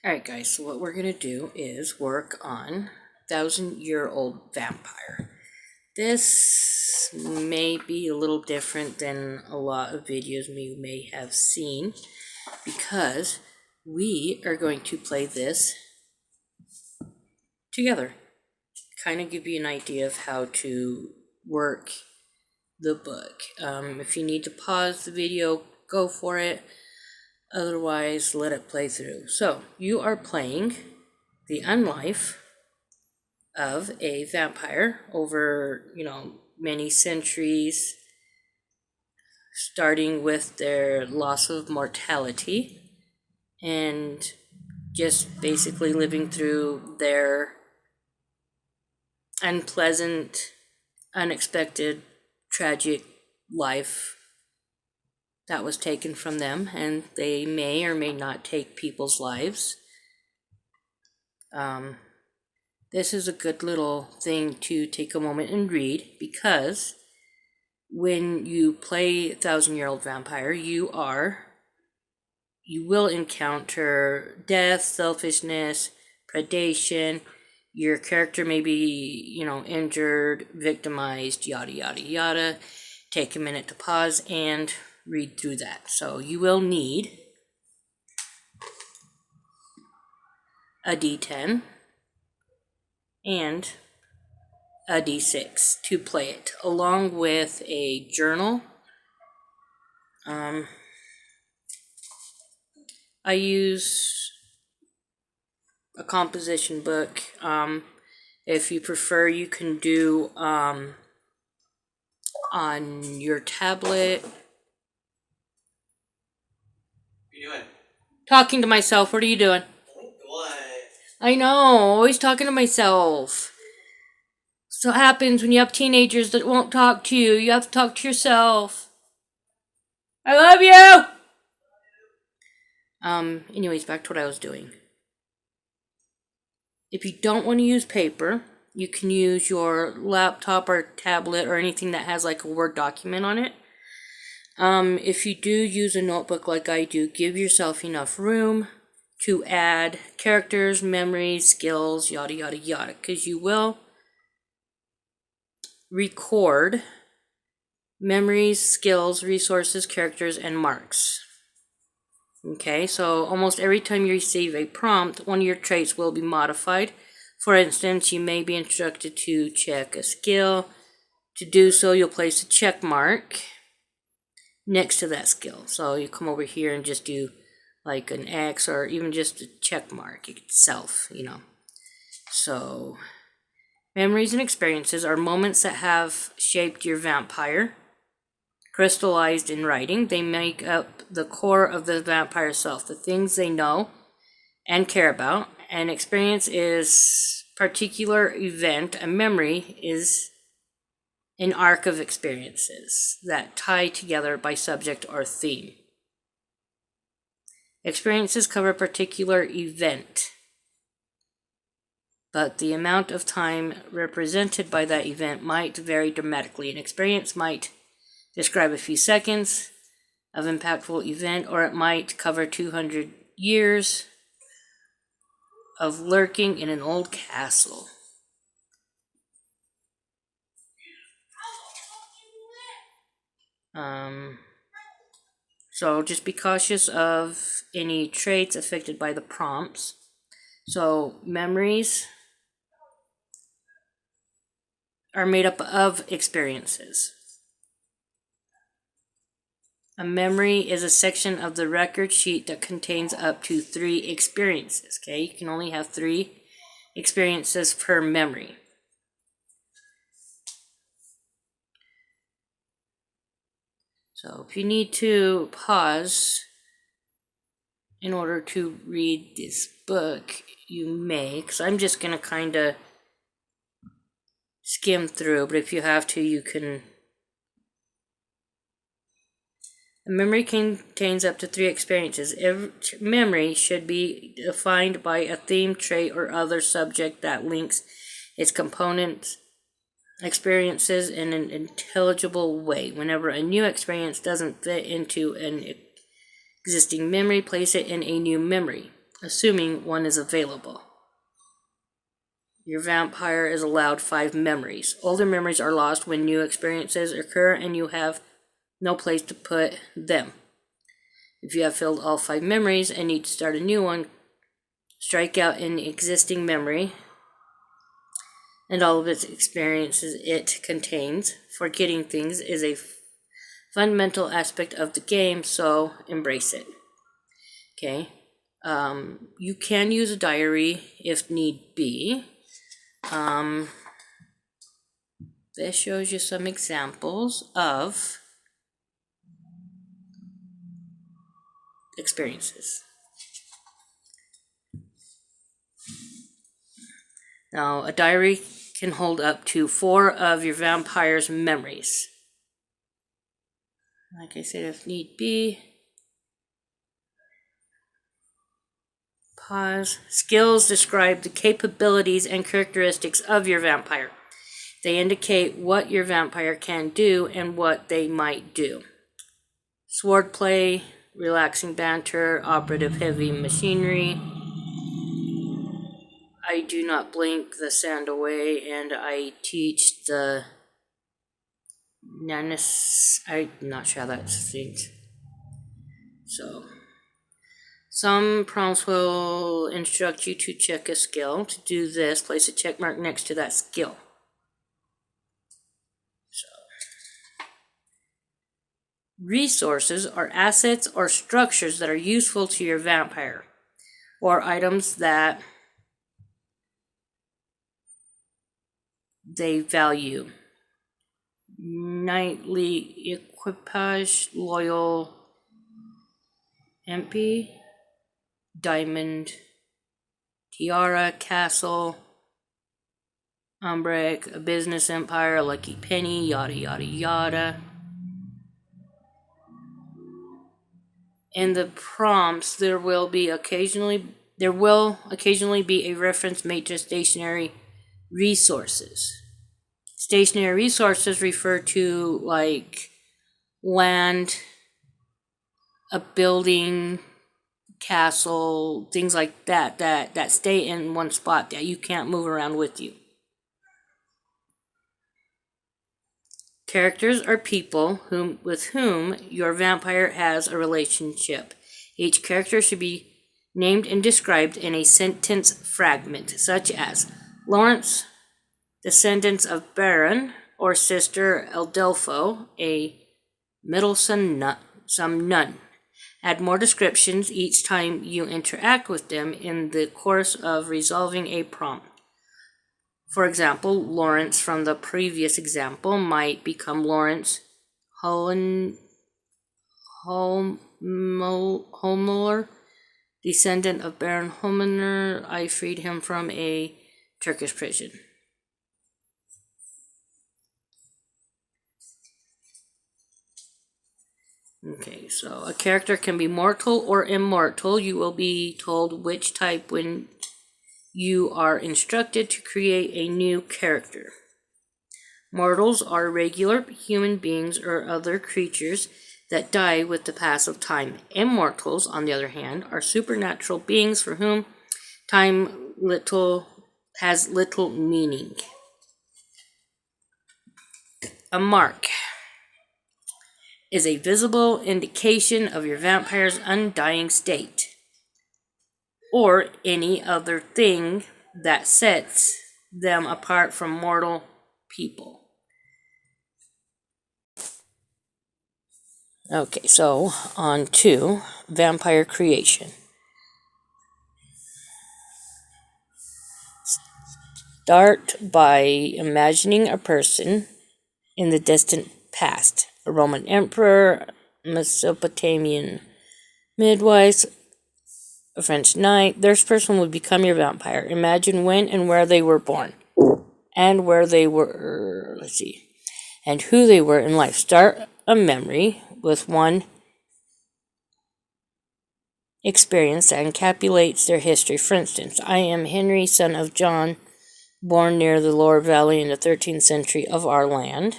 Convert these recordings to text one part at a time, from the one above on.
Alright guys, so what we're going to do is work on 1,000-year-old vampire. This may be a little different than a lot of videos you may have seen because we are going to play this together. Kind of give you an idea of how to work the book. If you need to pause the video, go for it. Otherwise, let it play through. So, you are playing the unlife of a vampire over, many centuries, starting with their loss of mortality and just basically living through their unpleasant, unexpected, tragic life that was taken from them, and they may or may not take people's lives. This is a good little thing to take a moment and read, because when you play 1,000-year-old vampire, you will encounter death, selfishness, predation. Your character may be, injured, victimized, yada, yada, yada. Take a minute to pause and read through that. So you will need a D10 and a D6 to play it, along with a journal. I use a composition book. If you prefer, you can do on your tablet. What are you doing? Talking to myself. What are you doing? What? I know, always talking to myself. So it happens when you have teenagers that won't talk to you. You have to talk to yourself. I love you! Anyways, back to what I was doing. If you don't want to use paper, you can use your laptop or tablet or anything that has like a Word document on it. If you do use a notebook like I do, give yourself enough room to add characters, memories, skills, yada, yada, yada, because you will record memories, skills, resources, characters, and marks. Okay, so almost every time you receive a prompt, one of your traits will be modified. For instance, you may be instructed to check a skill. To do so, you'll place a check mark next to that skill. So you come over here and just do like an X or even just a check mark itself, So, memories and experiences are moments that have shaped your vampire. Crystallized in writing, they make up the core of the vampire self, the things they know and care about. An experience is particular event. A memory is an arc of experiences that tie together by subject or theme. Experiences cover a particular event, but the amount of time represented by that event might vary dramatically. An experience might describe a few seconds of impactful event, or it might cover 200 years of lurking in an old castle. So just be cautious of any traits affected by the prompts. So memories are made up of experiences. A memory is a section of the record sheet that contains up to 3 experiences. Okay, you can only have 3 experiences per memory. So if you need to pause in order to read this book, you may, because I'm just going to kind of skim through, but if you have to, you can. A memory contains up to 3 experiences. Every memory should be defined by a theme, trait, or other subject that links its components, experiences in an intelligible way. Whenever a new experience doesn't fit into an existing memory, place it in a new memory. assuming one is available. Your vampire is allowed 5 memories. Older memories are lost when new experiences occur and you have no place to put them. If you have filled all 5 memories and need to start a new one, strike out an existing memory and all of its experiences it contains. Forgetting things is a fundamental aspect of the game, so embrace it. Okay. You can use a diary if need be. This shows you some examples of experiences. Now, a diary can hold up to 4 of your vampire's memories. Like I said, if need be. Pause. Skills describe the capabilities and characteristics of your vampire. They indicate what your vampire can do and what they might do. Swordplay, relaxing banter, operative heavy machinery. I do not blink the sand away, and I teach the nanis. I'm not sure how that's synced. So, some prompts will instruct you to check a skill. To do this, place a check mark next to that skill. So, resources are assets or structures that are useful to your vampire, or items that they value. Knightly equipage, loyal MP, diamond, tiara, castle, umbrek, a business empire, a lucky penny, yada yada yada. In the prompts, there will occasionally be a reference made to stationary resources. Stationary resources refer to like land, a building, castle, things like that stay in one spot that you can't move around with you. Characters are people with whom your vampire has a relationship. Each character should be named and described in a sentence fragment, such as Lawrence, descendants of Baron, or Sister Eldelpho, a meddlesome nun. Add more descriptions each time you interact with them in the course of resolving a prompt. For example, Lawrence from the previous example might become Lawrence Hohmüller, descendant of Baron Hohmüller. I freed him from a Turkish prison. Okay, so a character can be mortal or immortal. You will be told which type when you are instructed to create a new character. Mortals are regular human beings or other creatures that die with the pass of time. Immortals, on the other hand, are supernatural beings for whom time has little meaning. A mark is a visible indication of your vampire's undying state, or any other thing that sets them apart from mortal people. Okay, so on to vampire creation. Start by imagining a person in the distant past, a Roman emperor, Mesopotamian midwives, a French knight. This person would become your vampire. Imagine when and where they were born, and where they were, and who they were in life. Start a memory with one experience that encapsulates their history. For instance, I am Henry, son of John, born near the Loire Valley in the 13th century of our land.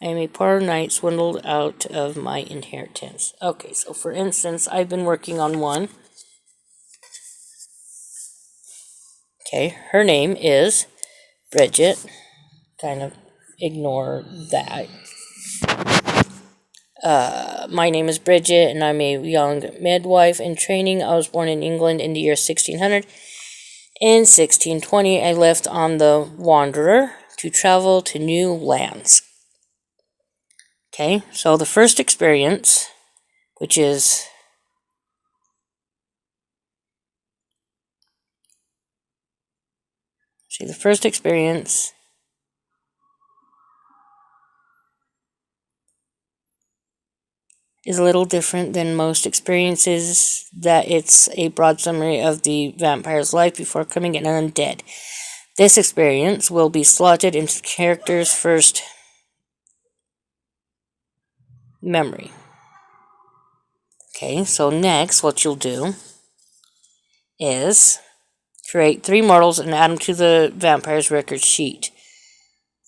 I am a poor knight swindled out of my inheritance. Okay, so for instance, I've been working on one. Okay, her name is Bridget. Kind of ignore that. My name is Bridget, and I'm a young midwife in training. I was born in England in the year 1600. In 1620, I left on the Wanderer to travel to new lands. Okay, so the first experience, which is the first experience is a little different than most experiences, that it's a broad summary of the vampire's life before becoming an undead. This experience will be slotted into the character's first memory. Okay, so next what you'll do is create 3 mortals and add them to the vampire's record sheet.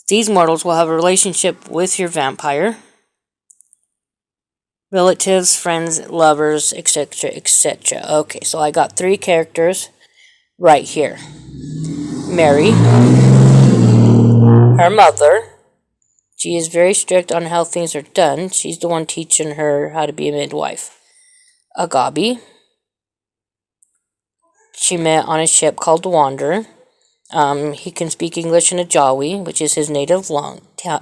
These mortals will have a relationship with your vampire, relatives, friends, lovers, etc., etc. Okay, so I got 3 characters right here. Mary, her mother. She is very strict on how things are done. She's the one teaching her how to be a midwife. Agabi. She met on a ship called the Wanderer. He can speak English and Ajawi, which is his native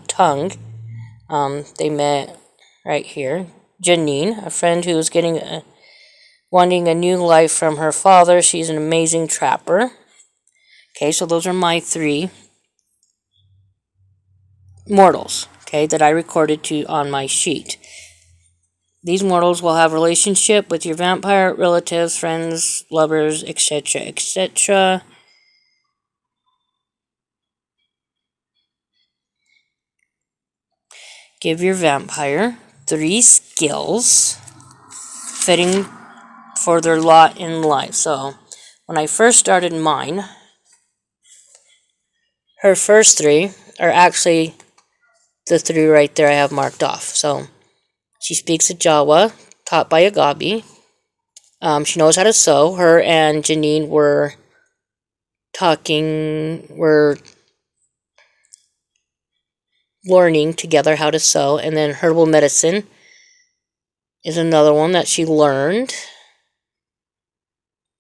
tongue. They met right here. Janine, a friend who is wanting a new life from her father. She's an amazing trapper. Okay, so those are my 3 mortals, okay, that I recorded on my sheet. These mortals will have relationship with your vampire, relatives, friends, lovers, etc., etc. Give your vampire 3 skills fitting for their lot in life. So, when I first started mine, her first 3 are actually the 3 right there I have marked off. So, she speaks Jawa, taught by Agabi. She knows how to sew. Her and Janine were learning together how to sew. And then herbal medicine is another one that she learned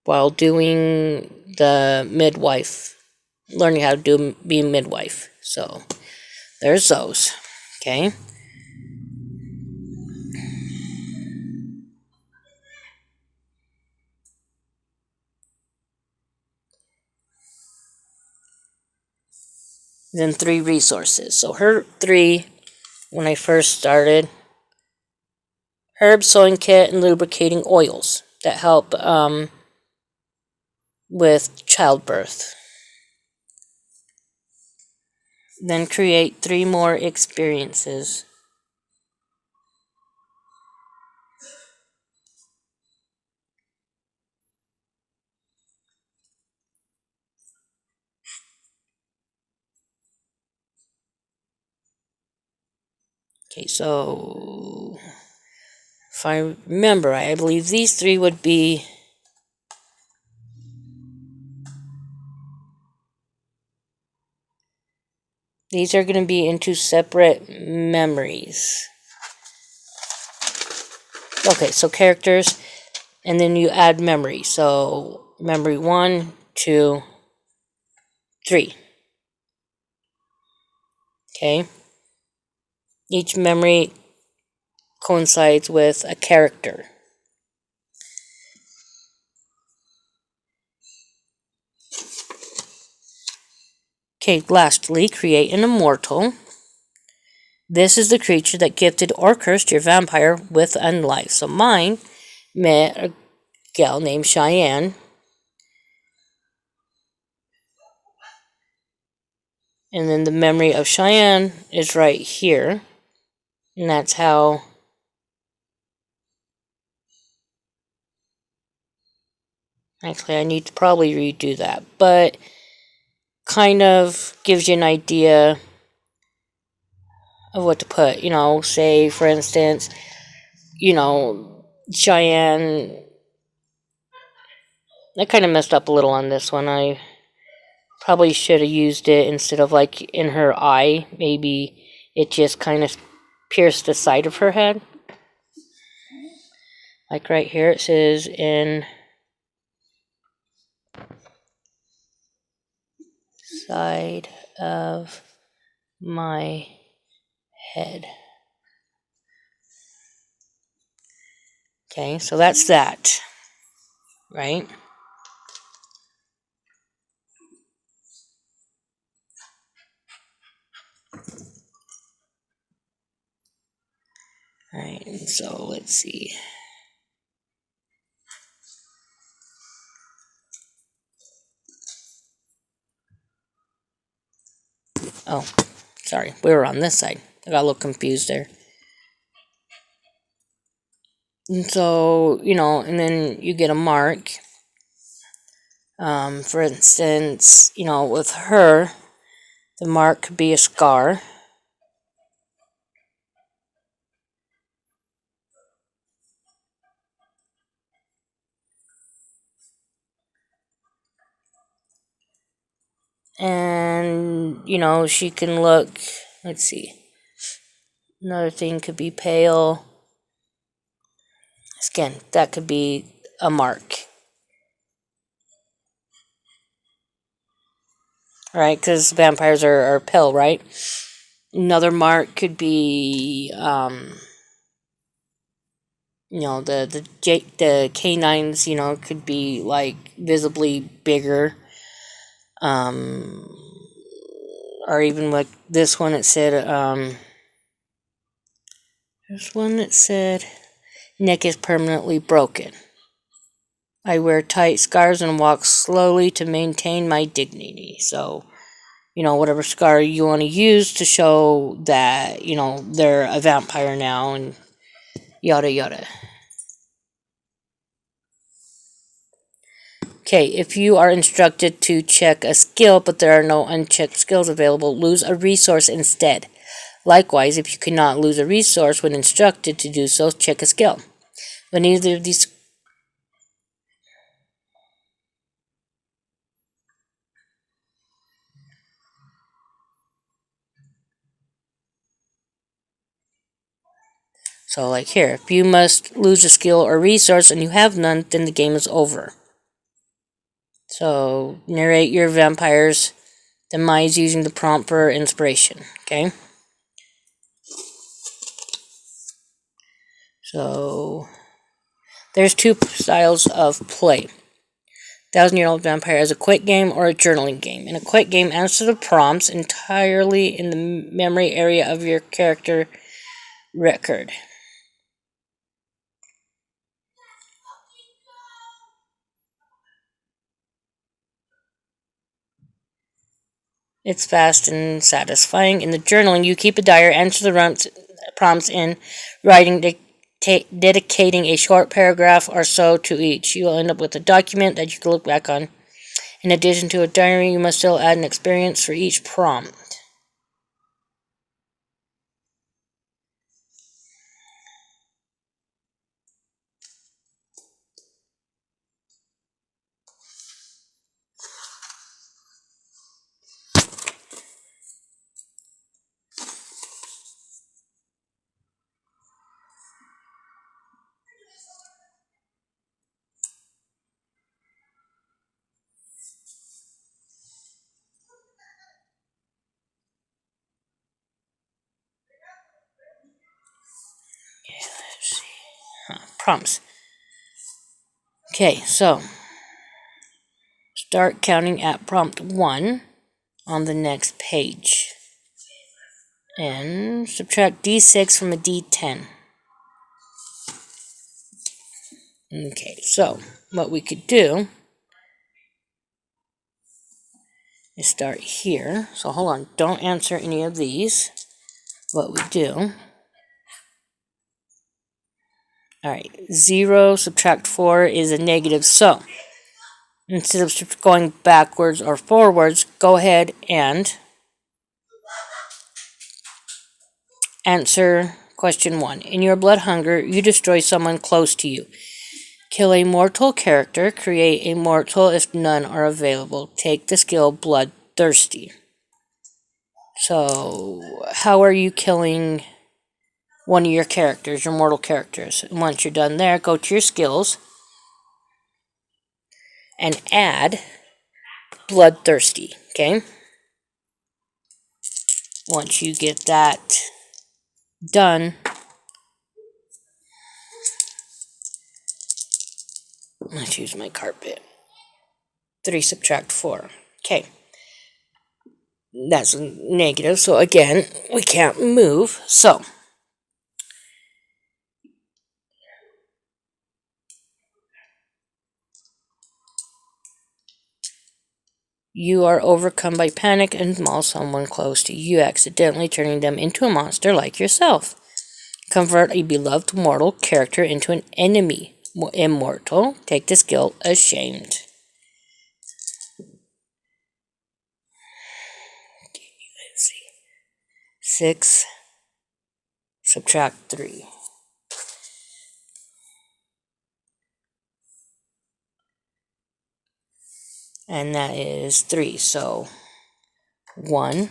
while doing the midwife, learning how to be a midwife. So there's those. Okay. Then 3 resources. So her 3, when I first started, herb sewing kit and lubricating oils that help with childbirth. Then create 3 more experiences. Okay, so if I remember, I believe these 3 would be these are going to be into separate memories. Okay, so characters, and then you add memory. So memory 1, 2, 3. Okay. Each memory coincides with a character. Okay, lastly, create an immortal. This is the creature that gifted or cursed your vampire with unlife. So mine met a gal named Cheyenne. And then the memory of Cheyenne is right here. And that's how actually I need to probably redo that. But kind of gives you an idea of what to put. You know, say for instance, you know, Cheyenne. I kind of messed up a little on this one. I probably should have used it instead of like in her eye. Maybe it just kind of pierced the side of her head. Like right here it says in side of my head. Okay, so that's that. Right? Alright, so let's see. Oh, sorry, we were on this side. I got a little confused there. And so, you know, and then you get a mark. For instance, you know, with her, the mark could be a scar. And, you know, she can look, let's see. Another thing could be pale. Again, that could be a mark. Right? Because vampires are pale, right? Another mark could be, you know, the canines, you know, could be like visibly bigger. Or even like this one, it said, there's one that said, neck is permanently broken. I wear tight scarves and walk slowly to maintain my dignity. So, you know, whatever scar you want to use to show that, you know, they're a vampire now and yada yada. Okay, if you are instructed to check a skill but there are no unchecked skills available, lose a resource instead. Likewise, if you cannot lose a resource when instructed to do so, check a skill. When either of these So like here, if you must lose a skill or resource and you have none, then the game is over. So narrate your vampire's demise using the prompt for inspiration. Okay. So there's two styles of play. 1,000-Year-Old Vampire as a quick game or a journaling game. In a quick game, answer the prompts entirely in the memory area of your character record. It's fast and satisfying. In the journaling, you keep a diary, answer the prompts in writing, dedicating a short paragraph or so to each. You will end up with a document that you can look back on. In addition to a diary, you must still add an experience for each prompt. Let's see. Prompts. Okay, so start counting at prompt 1 on the next page. And subtract D6 from a D10. Okay, so what we could do is start here. So hold on, don't answer any of these. What we do. Alright, 0 subtract 4 is a negative. So instead of going backwards or forwards, go ahead and Answer question 1. In your blood hunger, you destroy someone close to you. Kill a mortal character. Create a mortal if none are available. Take the skill Bloodthirsty. So, how are you killing one of your characters, your mortal characters? And once you're done there, go to your skills and add Bloodthirsty, okay? Once you get that done, let's use my carpet. 3 subtract 4. Okay. That's negative, so again, we can't move. So, you are overcome by panic and maul someone close to you, accidentally turning them into a monster like yourself. Convert a beloved mortal character into an enemy immortal. Take the skill Ashamed. Let's see. 6 subtract 3. And that is 3. So 1,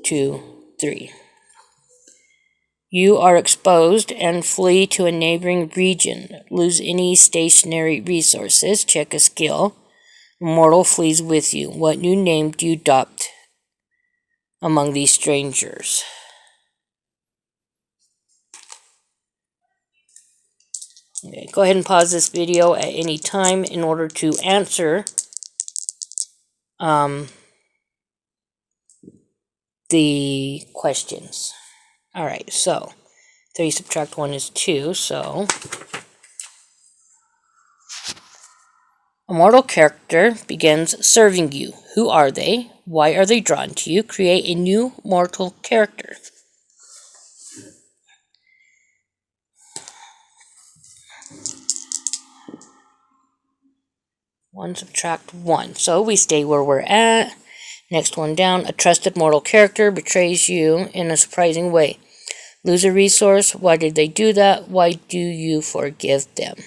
2, 3. You are exposed and flee to a neighboring region. Lose any stationary resources. Check a skill. Mortal flees with you. What new name do you adopt among these strangers? Okay, go ahead and pause this video at any time in order to answer the questions. Alright, so 3 subtract 1 is 2, so a mortal character begins serving you. Who are they? Why are they drawn to you? Create a new mortal character. One subtract 1. So we stay where we're at. Next one down. A trusted mortal character betrays you in a surprising way. Lose a resource. Why did they do that? Why do you forgive them?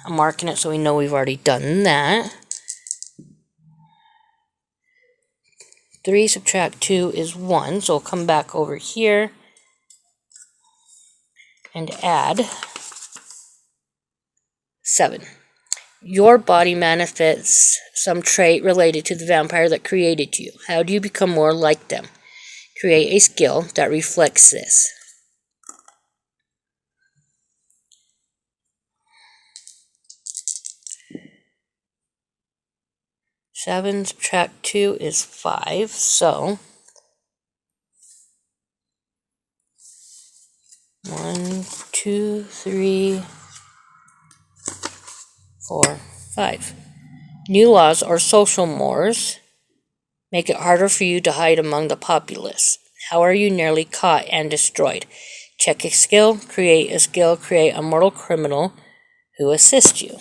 I'm marking it so we know we've already done that. 3 subtract 2 is 1. So we'll come back over here and add 7. Your body manifests some trait related to the vampire that created you. How do you become more like them? Create a skill that reflects this. Seven subtract 2 is 5, so 1, 2, 3, 4, 5. New laws or social mores make it harder for you to hide among the populace. How are you nearly caught and destroyed? Check a skill, create a mortal criminal who assists you.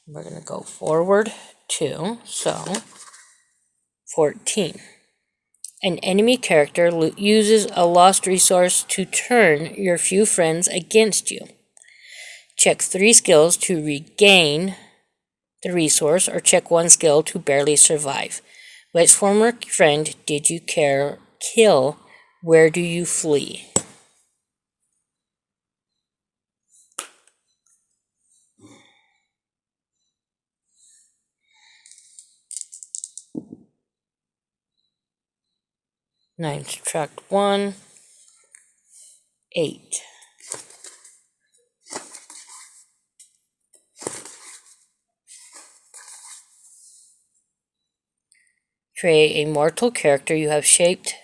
We're going to go forward 2, so 14. An enemy character uses a lost resource to turn your few friends against you. Check 3 skills to regain the resource, or check 1 skill to barely survive. Which former friend did you kill? Where do you flee? Nine subtract 1, 8. Create a mortal character. You have shaped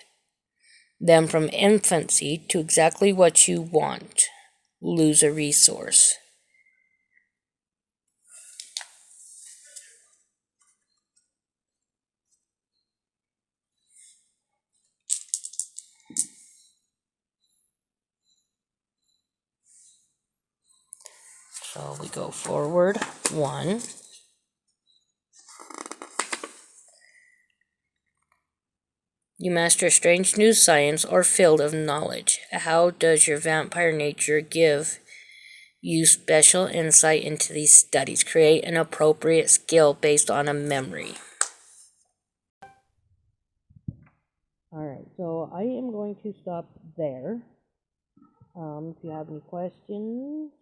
them from infancy to exactly what you want. Lose a resource. So So we go forward 1. You master a strange new science or field of knowledge. How does your vampire nature give you special insight into these studies? Create an appropriate skill based on a memory. Alright, so I am going to stop there. If you have any questions,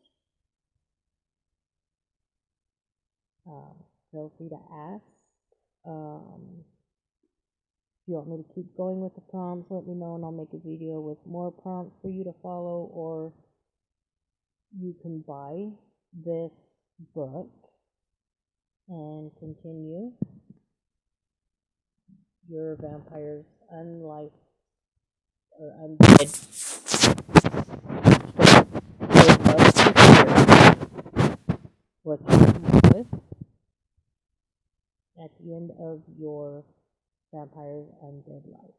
feel free to ask. If you want me to keep going with the prompts, let me know and I'll make a video with more prompts for you to follow, or you can buy this book and continue your vampire's unlife or undead what you come up with at the end of your vampire's undead life.